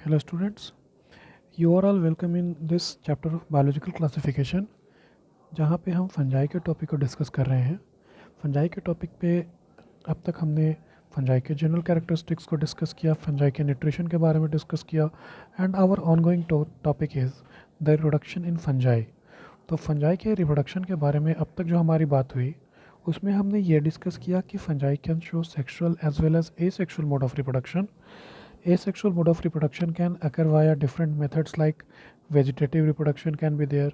Hello students, you are all welcome in this chapter of biological classification जहाँ पे हम fungi के topic को डिस्कस कर रहे हैं। फंजाई के टॉपिक पे अब तक हमने फंजाई के जनरल कैरेक्टरिस्टिक्स को डिस्कस किया, फंजाई के न्यूट्रिशन के बारे में डिस्कस किया and our ongoing topic is the reproduction in fungi. तो फंजाई के रिप्रोडक्शन के बारे में अब तक जो हमारी बात हुई उसमें हमने ये डिस्कस किया कि fungi can show sexual as well as asexual mode of reproduction. Asexual mode of reproduction can occur via different methods like vegetative reproduction can be there,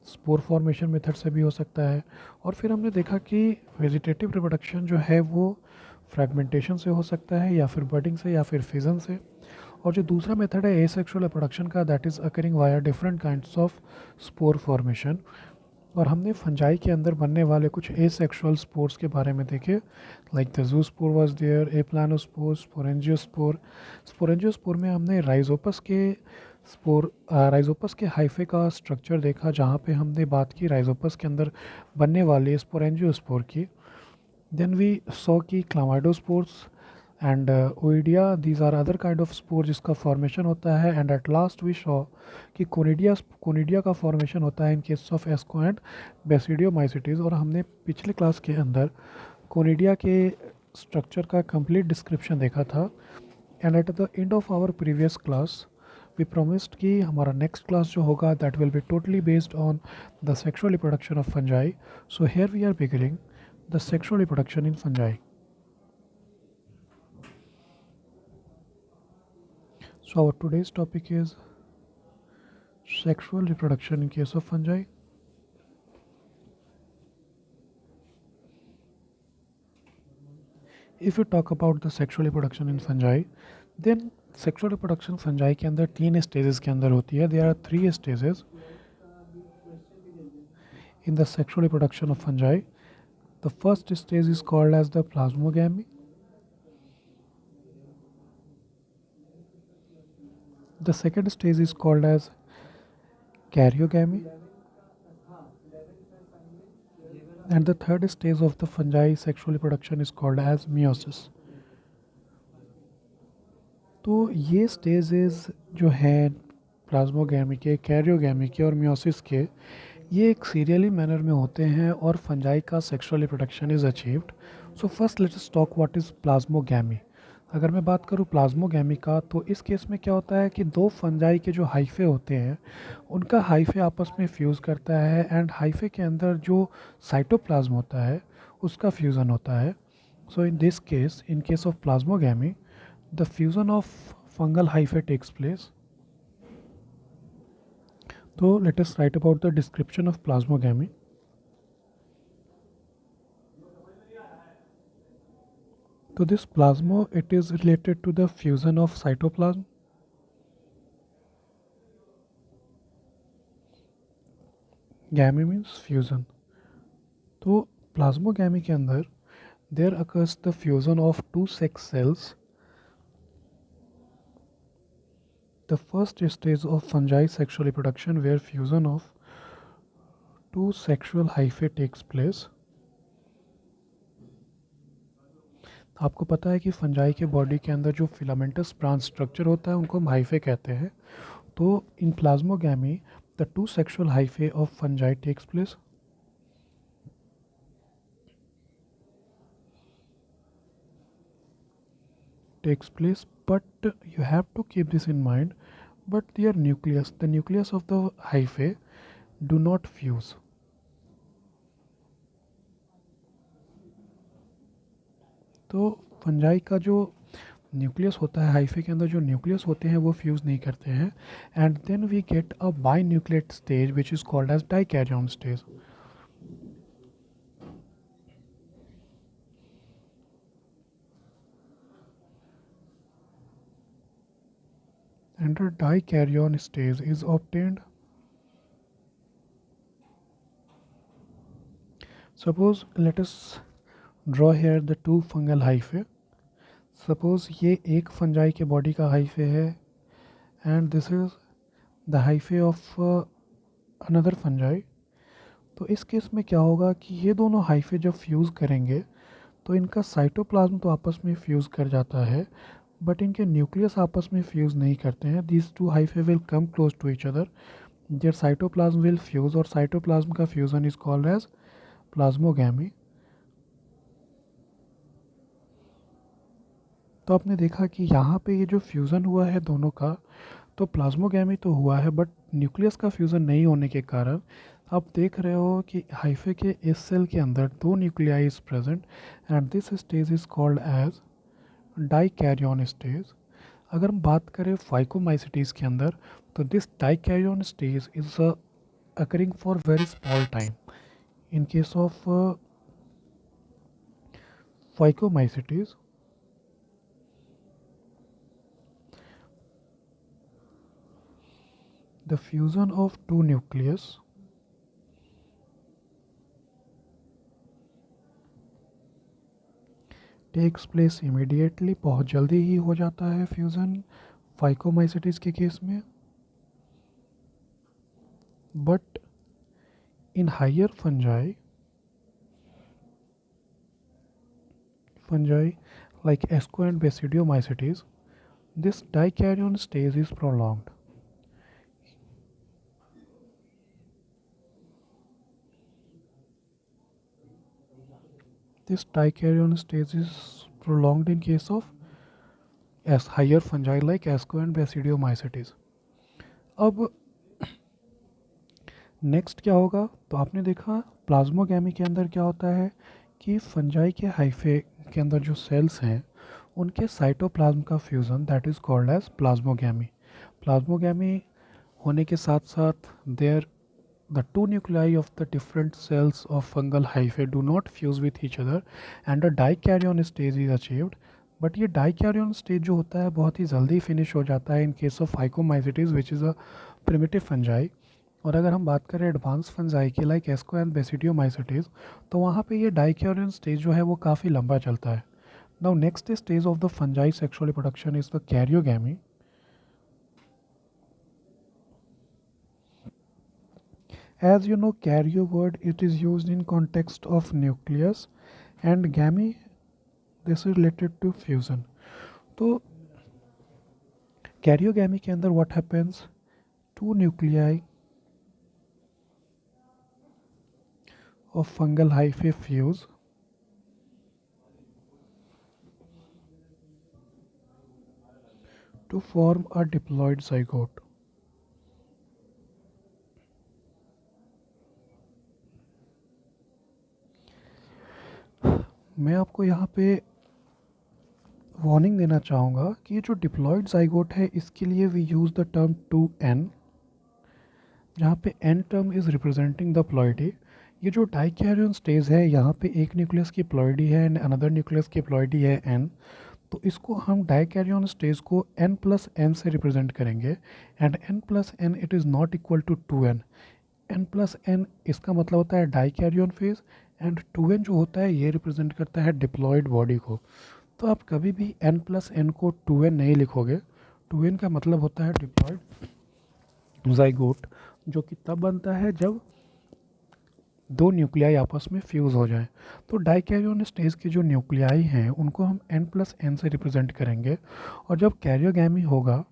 spore formation method से भी हो सकता है. और फिर हमने देखा कि वेजिटेटिव रिप्रोडक्शन जो है वो फ्रेगमेंटेशन से हो सकता है या फिर बर्डिंग से या फिर फिजन से. और जो दूसरा मेथड है एसेक्सुअल रिप्रोडक्शन का, that is occurring via different kinds of spore formation. और हमने फंजाई के अंदर बनने वाले कुछ एसेक्सुअल स्पोर्स के बारे में देखे, like the zoospore was there, aplanospore, sporangiospore. Sporangiospore में हमने राइजोपस के हाइफे का स्ट्रक्चर देखा, जहाँ पे हमने बात की राइजोपस के अंदर बनने वाले स्पोरेंजियोस्पोर की. देन वी सॉ कि chlamydospores and oidia, these are other kind of spore जिसका फॉर्मेशन होता है. And at last we saw कि कोनिडिया का फॉर्मेशन होता है in case of asco and basidiomycetes. और हमने पिछले क्लास के अंदर कोनिडिया के स्ट्रक्चर का कंप्लीट डिस्क्रिप्शन देखा था. And at the end of our previous class we promised कि हमारा नेक्स्ट क्लास जो होगा that will be totally based on the sexual reproduction of fungi. So here we are beginning the sexual reproduction in fungi. So our today's topic is sexual reproduction in case of fungi. If you talk about the sexual reproduction in fungi, then sexual reproduction fungi के अंदर 3 stages के अंदर होती है. There are 3 stages in the sexual reproduction of fungi. The first stage is called as the plasmogamy. The second stage is called as karyogamy. And the third stage of the fungi sexual reproduction is called as meiosis. तो ये stages जो हैं plasmogamy के, karyogamy के और meiosis के, ये एक सीरियली मैनर में होते हैं और फंजाई का sexual reproduction is achieved. So first let us talk what is plasmogamy. अगर मैं बात करूँ प्लाज्मोगैमी का, तो इस केस में क्या होता है कि दो फंजाई के जो हाइफे होते हैं उनका हाइफे आपस में फ्यूज़ करता है एंड हाइफे के अंदर जो साइटोप्लाज्म होता है उसका फ्यूज़न होता है. So in this case, in case of plasmogamy, the fusion of fungal hyphae takes place. So let us write about the description of plasmogamy. So this plasmo, it is related to the fusion of cytoplasm. Gamy means fusion. तो plasmogamy के अंदर there occurs the fusion of two sex cells. The first stage of fungi sexual reproduction where fusion of two sexual hyphae takes place. आपको पता है कि fungi के body के अंदर जो फिलामेंटस ब्रांच स्ट्रक्चर होता है उनको हम हाइफे कहते हैं. तो in plasmogamy the two sexual hyphae of fungi takes place. But you have to keep this in mind, but their nucleus, the nucleus of the hyphae, do not fuse. तो fungi का जो nucleus होता है, hyphae के अंदर जो nucleus होते हैं वो फ्यूज़ नहीं करते हैं. And then we get a binucleate stage which is called as dikaryon stage. And a dikaryon stage is obtained. Suppose let us draw here the two fungal hyphae. Suppose ये एक fungi के body का hyphae है and this is the hyphae of another fungi. तो इस case में क्या होगा कि ये दोनों हाइफे जब फ्यूज़ करेंगे तो इनका साइटोप्लाज्म तो आपस में फ्यूज़ कर जाता है, बट इनके न्यूक्लियस आपस में फ्यूज़ नहीं करते हैं. These two hyphae will come close to each other, their cytoplasm will fuse, और साइटोप्लाज्म का fusion is called as plasmogamy. तो आपने देखा कि यहाँ पे ये जो फ्यूज़न हुआ है दोनों का, तो प्लाज्मोगैमी तो हुआ है बट न्यूक्लियस का फ्यूज़न नहीं होने के कारण आप देख रहे हो कि हाइफे के इस सेल के अंदर दो nuclei is present and this stage is called as dikaryon stage. अगर हम बात करें फाइकोमाइसिटीज़ के अंदर, तो this dikaryon stage is occurring for very small time. In case of phycomycetes, the fusion of two nucleus takes place immediately. बहुत जल्दी ही हो जाता है फ्यूज़न फाइकोमाइसिटीज़ के केस में. But in higher fungi like Asco and Basidiomycetes, this dikaryon stage is prolonged. This dikaryon stage is prolonged in case of as higher fungi like Asco and Basidiomycetes. अब next क्या होगा, तो आपने देखा plasmogamy के अंदर क्या होता है कि फंजाई के हाइफे के अंदर जो सेल्स हैं उनके साइटोप्लाज्म का fusion that is called as plasmogamy. Plasmogamy होने के साथ साथ there the two nuclei of the different cells of fungal hyphae do not fuse with each other and a dikaryon stage is achieved. But ये dikaryon stage जो होता है बहुत ही जल्दी फिनिश हो जाता है in case of phycomycetes which is a primitive fungi. और अगर हम बात करें एडवांस फंजाई की लाइक एस्को एंड बेसिडियोमाइसिटीज, तो वहाँ पे ये डाइकैरियन स्टेज जो है वो काफ़ी लंबा चलता है. Now next stage of the fungi sexual reproduction is the karyogamy. As you know, karyo word it is used in context of nucleus and gamete this is related to fusion. तो karyogamy के अंदर what happens, two nuclei of fungal hyphae fuse to form a diploid zygote. मैं आपको यहाँ पे warning देना चाहूँगा कि ये जो डिप्लॉयड ज़ाइगोट है इसके लिए we use the term 2n, जहाँ पे n term is representing the ploidy. ये जो डाइकैरियन स्टेज है यहाँ पे एक न्यूक्लियस की प्लॉइडी है एंड अनदर न्यूक्लियस की प्लॉइडी है n. तो इसको हम डाइकैरियन स्टेज को n प्लस n से रिप्रेजेंट करेंगे and n plus n it is not equal to 2n. n plus n इसका मतलब होता है डाइकैरियन फेज एंड 2n जो होता है ये रिप्रेजेंट करता है डिप्लॉयड बॉडी को. तो आप कभी भी n प्लस एन को 2n नहीं लिखोगे. 2n का मतलब होता है डिप्लॉयड ज़ाइगोट, जो कि तब बनता है जब दो न्यूक्लियाई आपस में फ्यूज़ हो जाएं. तो डाइकैरियन स्टेज के जो न्यूक्लियाई हैं उनको हम n प्लस एन से रिप्रेजेंट करेंगे और जब कैरियोगैमी होगा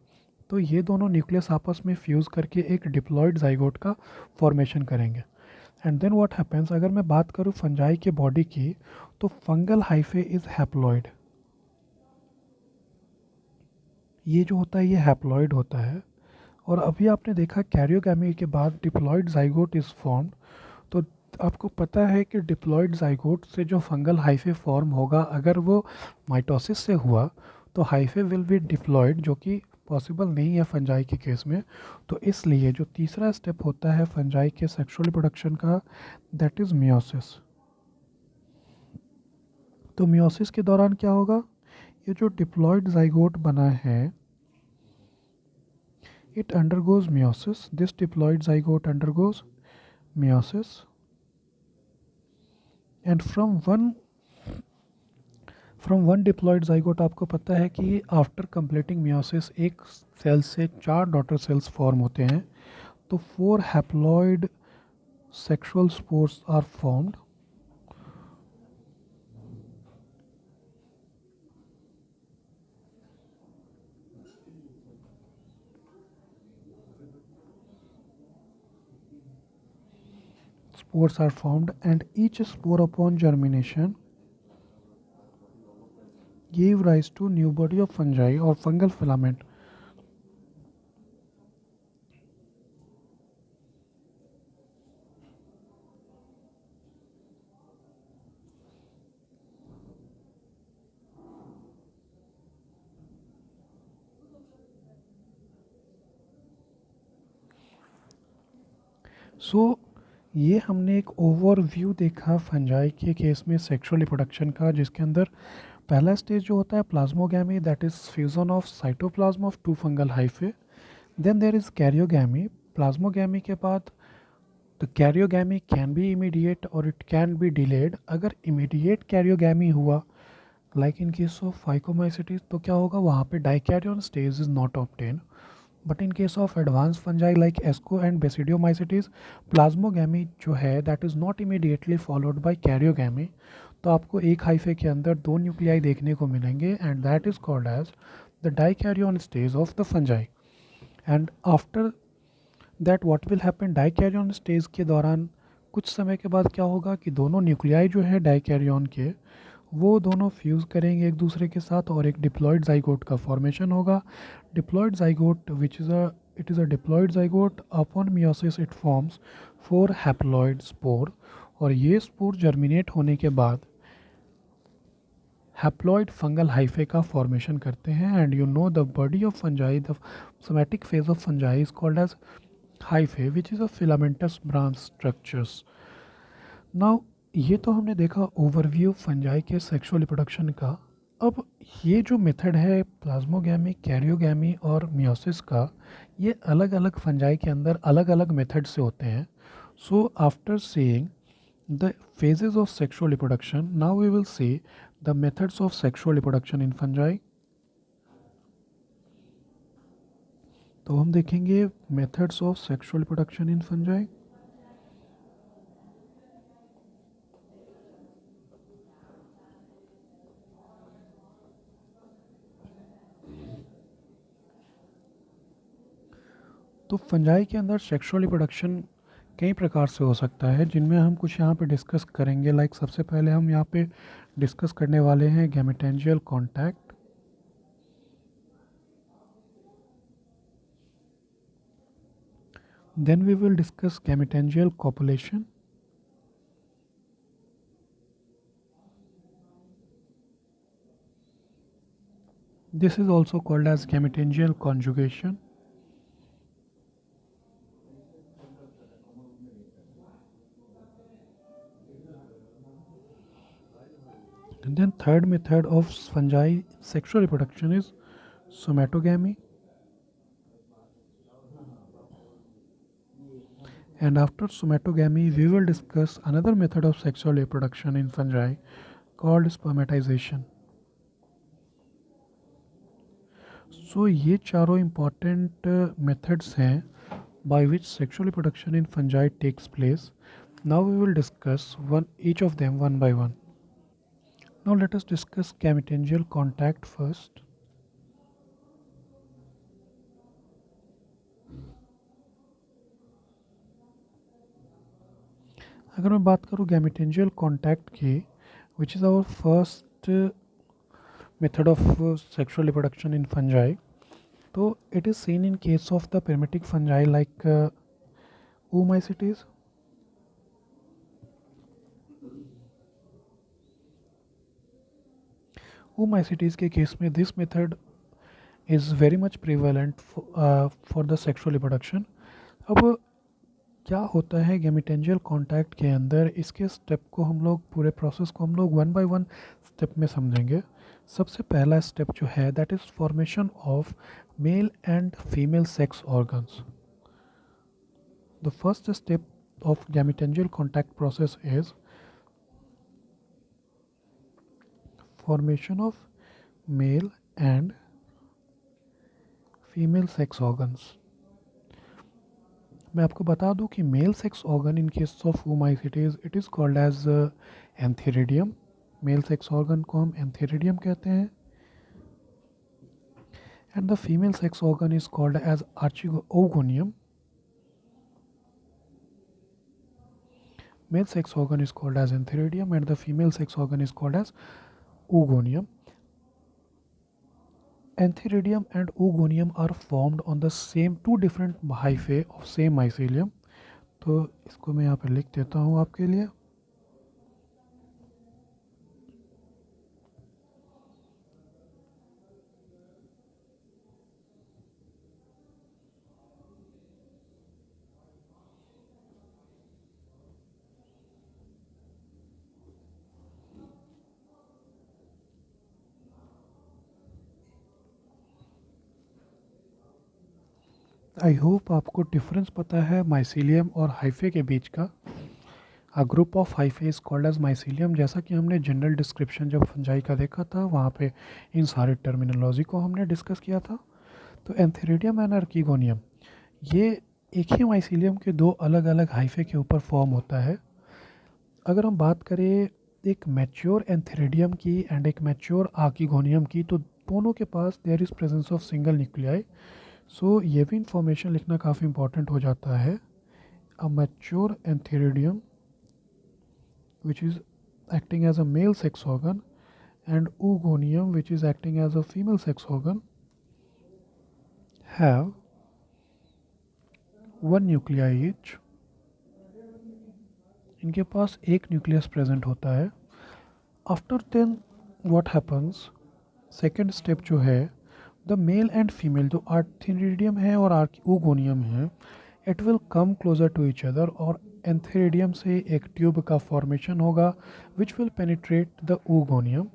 तो ये दोनों न्यूक्लियस आपस में फ्यूज़ करके एक डिप्लॉयड ज़ाइगोट का फॉर्मेशन करेंगे. एंड देन व्हाट हैपेंस, अगर मैं बात करूँ फंजाई के बॉडी की, तो फंगल हाइफे इज़ हैप्लॉइड. ये जो होता है ये हैप्लॉइड होता है. और अभी आपने देखा कैरियोगैमी के बाद डिप्लॉयड ज़ाइगोट इज़ फॉर्म्ड. तो आपको पता है कि डिप्लॉयड ज़ाइगोट से जो फंगल हाइफे फॉर्म होगा अगर वो माइटोसिस से हुआ तो हाइफे विल बी डिप्लॉयड, जो कि पॉसिबल नहीं है फंजाई के केस में. तो इसलिए जो तीसरा स्टेप होता है फंजाई के सेक्सुअल रिप्रोडक्शन का दैट इज़ मियोसिस. तो मियोसिस के दौरान क्या होगा, ये जो डिप्लॉयड ज़ाइगोट बना है it undergoes meiosis. This diploid zygote undergoes meiosis and from one diploid zygote आपको पता है कि आफ्टर कंप्लीटिंग meiosis एक सेल से 4 डॉटर सेल्स फॉर्म होते हैं. तो 4 haploid sexual spores are formed. spores are formed, and each spore upon germination gave rise to new body of fungi or fungal filament. सो ये हमने एक ओवरव्यू देखा fungi के केस में सेक्सुअल रिप्रोडक्शन का, जिसके अंदर पहला स्टेज जो होता है plasmogamy, that is fusion of cytoplasm of two fungal hyphae. Then there is karyogamy. Plasmogamy के बाद तो कैरियोगैमी कैन बी इमीडिएट और इट कैन बी डिलेड. अगर इमीडिएट कैरियोगैमी हुआ like in case of phycomycetes तो क्या होगा, वहाँ पे dikaryon stage is not obtain. But in case of advance fungi like asco and basidiomycetes, plasmogamy जो है that is not immediately followed by karyogamy. तो आपको एक हाइफे के अंदर दो न्यूक्लियाई देखने को मिलेंगे and that is called as the dikaryon stage of the fungi. And after that what will happen, dikaryon stage के दौरान कुछ समय के बाद क्या होगा कि दोनों न्यूक्लियाई जो है डाइकैरियन के वो दोनों फ्यूज़ करेंगे एक दूसरे के साथ और एक डिप्लॉयड जाइगोट का फॉर्मेशन होगा. Diploid zygote which is a it is a diploid zygote. Upon meiosis it forms 4 haploid spore और ये स्पोर जर्मिनेट होने के बाद हैप्लॉयड फंगल हाइफे का फॉर्मेशन करते हैं. And you know the body of fungi, the somatic phase of fungi is called as hyphae which is a filamentous branch structures. Now ये तो हमने देखा ओवरव्यू फंजाई के सेक्सुअल रिप्रोडक्शन का. अब ये जो मेथड है प्लाज्मोगैमी, कैरियोगैमी और मियोसिस का, ये अलग अलग फंजाई के अंदर अलग अलग मेथड से होते हैं. So after seeing the phases of sexual reproduction, now we will see the methods of sexual reproduction in fungi. तो हम देखेंगे methods of sexual reproduction in fungi. तो फंजाई के अंदर सेक्सुअल रिप्रोडक्शन कई प्रकार से हो सकता है, जिनमें हम कुछ यहाँ पे डिस्कस करेंगे. लाइक सबसे पहले हम यहाँ पे डिस्कस करने वाले हैं gametangial contact. Then we will discuss gametangial copulation. This is also called as gametangial conjugation. And then third method of fungi sexual reproduction is somatogamy. And after somatogamy, we will discuss another method of sexual reproduction in fungi called spermatization. So ये चारों important methods हैं by which sexual reproduction in fungi takes place. Now we will discuss each of them one by one. Now let us discuss gametangial contact first. अगर मैं बात करूँ gametangial contact की, which is our first method of sexual reproduction in fungi, तो it is seen in case of the पेरमेटिक fungi like oomaisites. oomaisites के case में this method is very much prevalent for the sexual reproduction. अब क्या होता है गैमेटेंजियल contact के अंदर, इसके स्टेप को हम लोग, पूरे प्रोसेस को हम लोग वन बाय वन स्टेप में समझेंगे. सबसे पहला स्टेप जो है that is formation of male and female sex organs. The first step of gametangial contact process is formation of male and female sex organs. मैं आपको बता दूं कि male sex organ in case of oomaisites it is called as antheridium. Male sex organ को हम antheridium कहते हैं. And the female sex organ is called as archegonium. Male sex organ is called as antheridium and the female sex organ is called as oogonium. Antheridium and oogonium are formed on the same two different hyphae of same mycelium. तो इसको मैं यहाँ पे लिख देता हूँ आपके लिए. आई होप आपको डिफरेंस पता है माइसीलियम और हाइफे के बीच का. A group of hyphae is called as mycelium. जैसा कि हमने जनरल डिस्क्रिप्शन जब फंजाई का देखा था वहाँ पे इन सारे टर्मिनोलॉजी को हमने डिस्कस किया था. तो एंथेरिडियम एंड अर्कीगोनियम ये एक ही माइसीलियम के दो अलग अलग हाइफे के ऊपर फॉर्म होता है. अगर हम बात करें एक मैच्योर एंथेरिडियम की एंड एक मैच्योर आर्कीगोनियम की, तो दोनों के पास there is presence of single nuclei. So ये भी इंफॉर्मेशन लिखना काफ़ी इंपॉर्टेंट हो जाता है. A mature antheridium which is acting as a male sex organ and oogonium which is acting as a female sex organ have one nuclei each. इनके पास एक nucleus present होता है. After then what happens, second step जो है, the mail and female जो आर्थेरिडियम है और oogonium है, it will come closer to each other और एंथेरिडियम से एक ट्यूब का फॉर्मेशन होगा which will penetrate the oogonium.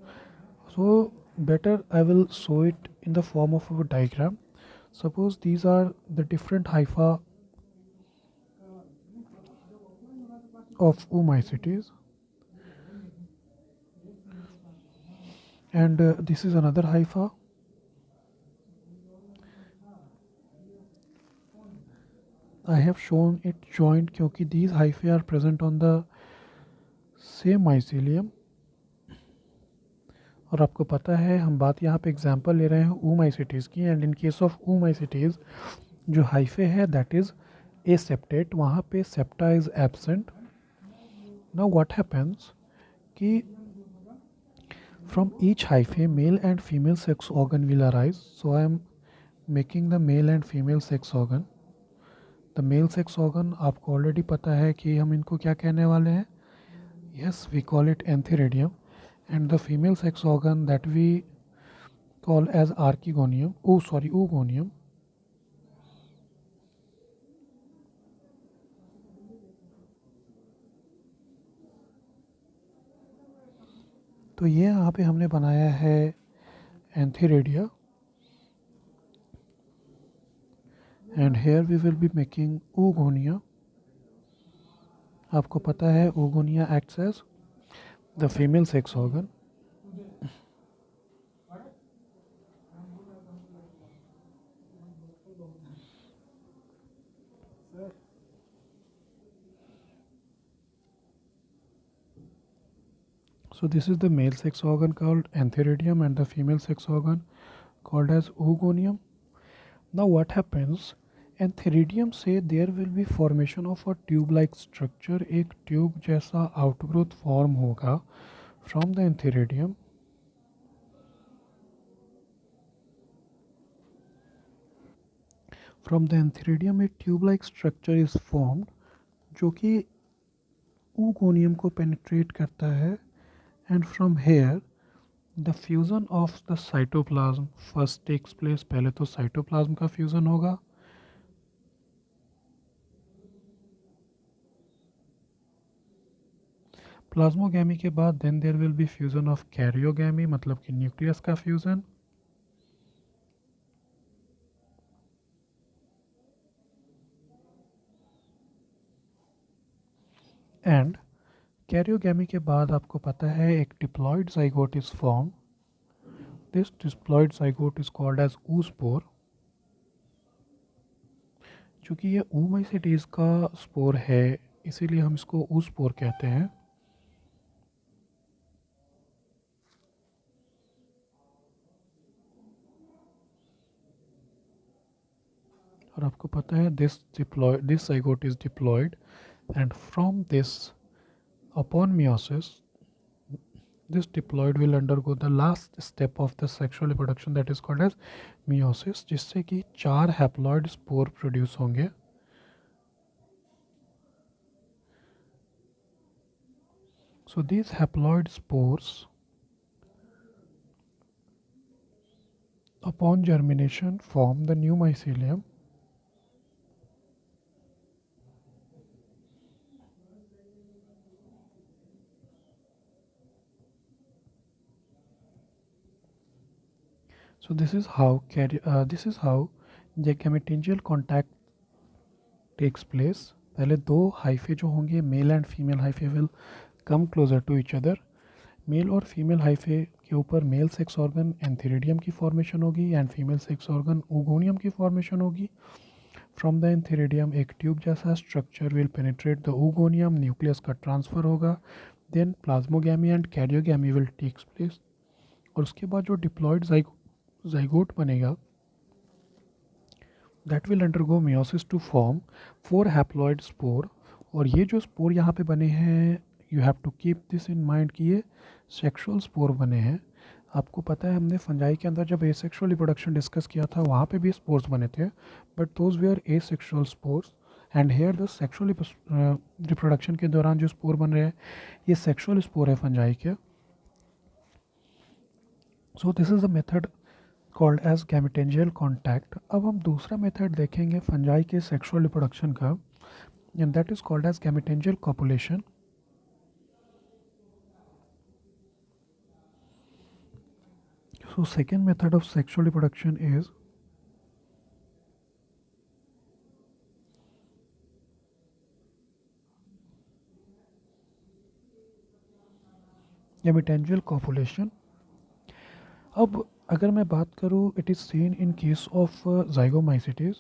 So better I will show it in the form of a diagram. Suppose these are the different hypha of oomycetes and this is another hypha. I have shown it joined क्योंकि these hyphae are present on the same mycelium. और आपको पता है हम बात यहाँ पे example ले रहे हैं ओमाइसिटीज़ की, एंड इन केस ऑफ ओमाइसिटीज़ जो हाइफे है दैट इज़ एसेप्टेट, वहाँ पे septa is absent. Now what happens कि from each hyphae male and female sex organ will arise. So I am making the male and female sex organ. The male sex organ आपको already पता है कि हम इनको क्या कहने वाले हैं. Yes, we call it antheridium. And the female sex organ that we call as oogonium. तो ये यहाँ पे हमने बनाया है antheridia and here we will be making oogonia. आपको पता है oogonia acts as the female sex organ. So this is the male sex organ called antheridium and the female sex organ called as oogonium. Now what happens, antheridium से there will be formation of a tube like structure. एक tube जैसा outgrowth form होगा from the antheridium. From the antheridium a tube like structure is formed जो कि oogonium को penetrate करता है. And from here the fusion of the cytoplasm first takes place. पहले तो साइटोप्लाज्म का फ्यूज़न होगा, प्लाज्मोगैमी के बाद then there will be fusion of karyogamy मतलब कि न्यूक्लियस का फ्यूज़न. एंड कैरियोगैमी के बाद आपको पता है एक diploid zygote is form. This diploid zygote is called as oospore. चूँकि ये oomacetes का स्पोर है इसीलिए हम इसको oospore कहते हैं. और आपको पता है this zygote is diploid and from this Upon meiosis, this diploid will undergo the last step of the sexual reproduction that is called as meiosis, जिससे कि 4 haploid spore produce होंगे. So these haploid spores, upon germination, form the new mycelium. So this is how the gametangial contact takes place. पहले दो hyphae जो होंगे, male and female hyphae will come closer to each other. Male और female hyphae के ऊपर male sex organ antheridium की formation होगी and female sex organ oogonium की फॉर्मेशन होगी. फ्रॉम द एंथेरिडियम एक ट्यूब जैसा structure will penetrate the oogonium, nucleus का ट्रांसफ़र होगा. Then plasmogamy and karyogamy will takes place. और उसके बाद जो डिप्लॉयड zygote बनेगा, that will undergo meiosis to form 4 haploid spore. और ये जो स्पोर यहाँ पे बने हैं, you have to keep this in mind कि ये सेक्सुअल स्पोर बने हैं. आपको पता है हमने फंजाई के अंदर जब एसेक्सुअल रिप्रोडक्शन डिस्कस किया था वहाँ पे भी स्पोर्स बने थे, but those were asexual spores. And here the sexual reproduction के दौरान जो स्पोर बन रहे हैं ये सेक्सुअल स्पोर है फंजाई के. So this is the method called as gametangial contact. अब हम दूसरा मेथड देखेंगे फंजाई के सेक्सुअल रिप्रोडक्शन का, and that is called as gametangial copulation. So second method of sexual reproduction is gametangial copulation. अब अगर मैं बात करूँ, it is seen in case of zygomacetes.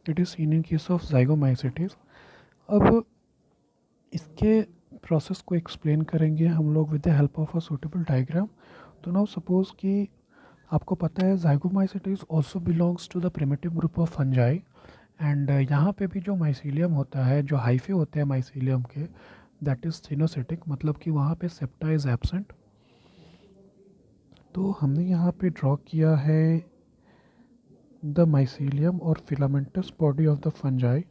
It is seen in case of zygomacetes. अब इसके process को explain करेंगे हम लोग with the help of a suitable diagram. तो नाउ सपोज कि आपको पता है zygomacetes also belongs to the primitive group of fungi. And यहाँ पे भी जो माइसीलियम होता है, जो हाइफे होते हैं माइसीलियम के, दैट इज़ सिनोसिटिक, मतलब कि वहाँ पे सेप्टा इज़ एब्सेंट. तो हमने यहाँ पे ड्रॉ किया है द माइसीलियम और filamentous body of the fungi.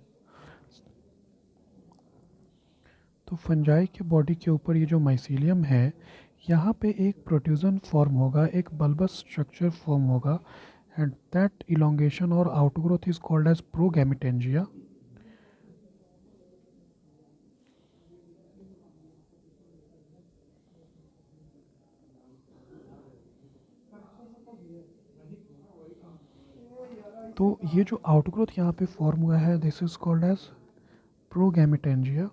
तो फंजाई के बॉडी के ऊपर ये जो माइसीलियम है, यहाँ पे एक प्रोट्यूजन फॉर्म होगा, एक बल्बस स्ट्रक्चर फॉर्म होगा, एंड दैट इलोंगेशन और outgrowth is called as progametangia. तो ये जो आउटग्रोथ यहाँ पे फॉर्म हुआ है, this is called as progametangia.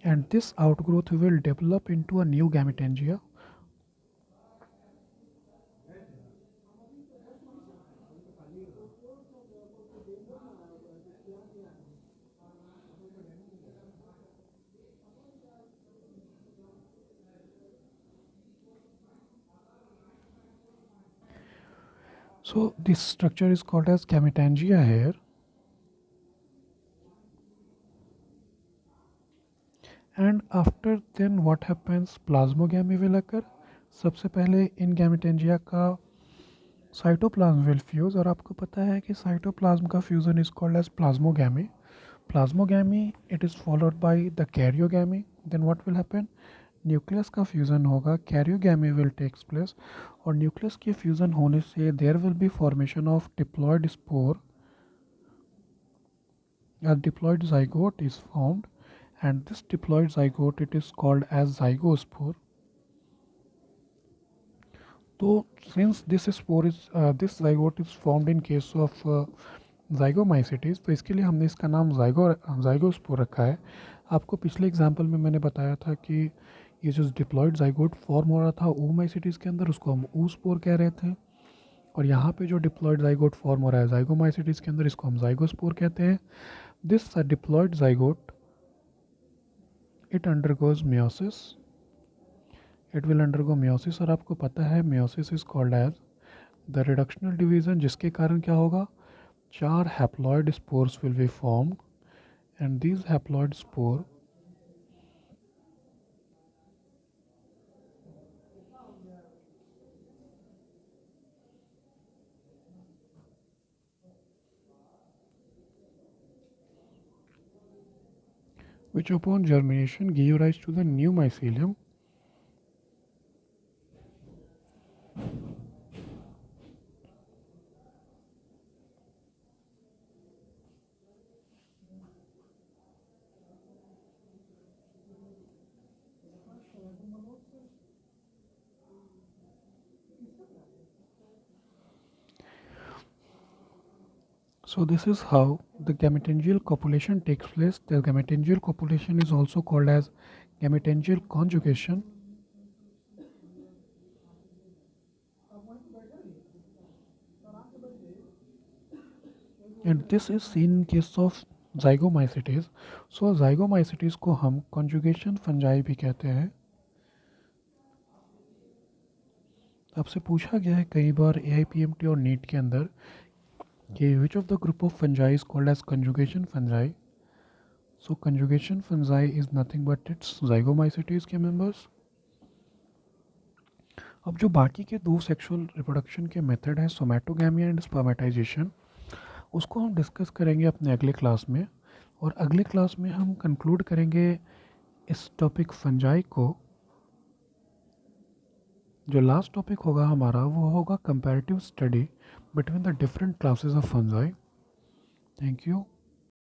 And this outgrowth will develop into a new gametangia. So this structure is called as gametangia here. And after then what happens, plasmogamy will occur. सबसे पहले इन gametangia का cytoplasm will fuse. और आपको पता है कि cytoplasm का fusion is called as plasmogamy. Plasmogamy it is followed by the karyogamy. Then what will happen, nucleus का फ्यूज़न होगा, कैरियोगैमी विल टेक्स प्लेस. और न्यूक्लियस के फ्यूज़न होने से there will be formation of diploid spore. A diploid zygote is formed, and this diploid zygote it is called as zygospore. So since this zygote is formed in case of zygomacetes, तो इसके लिए हमने इसका नाम zygospore रखा है. आपको पिछले एग्जाम्पल में मैंने बताया था कि ये जो डिप्लॉयड zygote फॉर्म हो रहा था oomacetes के अंदर, उसको हम oospore कह रहे थे. और यहाँ पे जो डिप्लॉयड zygote फॉर्म हो रहा है zygomacetes के अंदर, इसको हम zygospore कहते हैं. This diploid zygote it undergoes meiosis. It will undergo meiosis और आपको पता है meiosis is called as the reductional division, जिसके कारण क्या होगा, 4 haploid spores will be formed and these haploid spore which upon germination give rise to the new mycelium. So this is how the gametangial copulation takes place. The gametangial copulation is also called as gametangial conjugation. And this is seen in case of zygomycetes. So zygomycetes को हम conjugation fungi भी कहते हैं. आपसे पूछा गया है कई बार AIPMT और नीट के अंदर कि which of the group of fungi is called as conjugation fungi. So conjugation fungi is nothing but its zygomycetes के members. अब जो बाकी के दो सेक्सुअल रिप्रोडक्शन के मेथड हैं, सोमैटोगैमी एंड स्पर्मेटाइजेशन, उसको हम डिस्कस करेंगे अपने अगले क्लास में. और अगले क्लास में हम कंक्लूड करेंगे इस टॉपिक फंजाई को. जो लास्ट टॉपिक होगा हमारा वो होगा comparative study between the different classes of fungi. Thank you.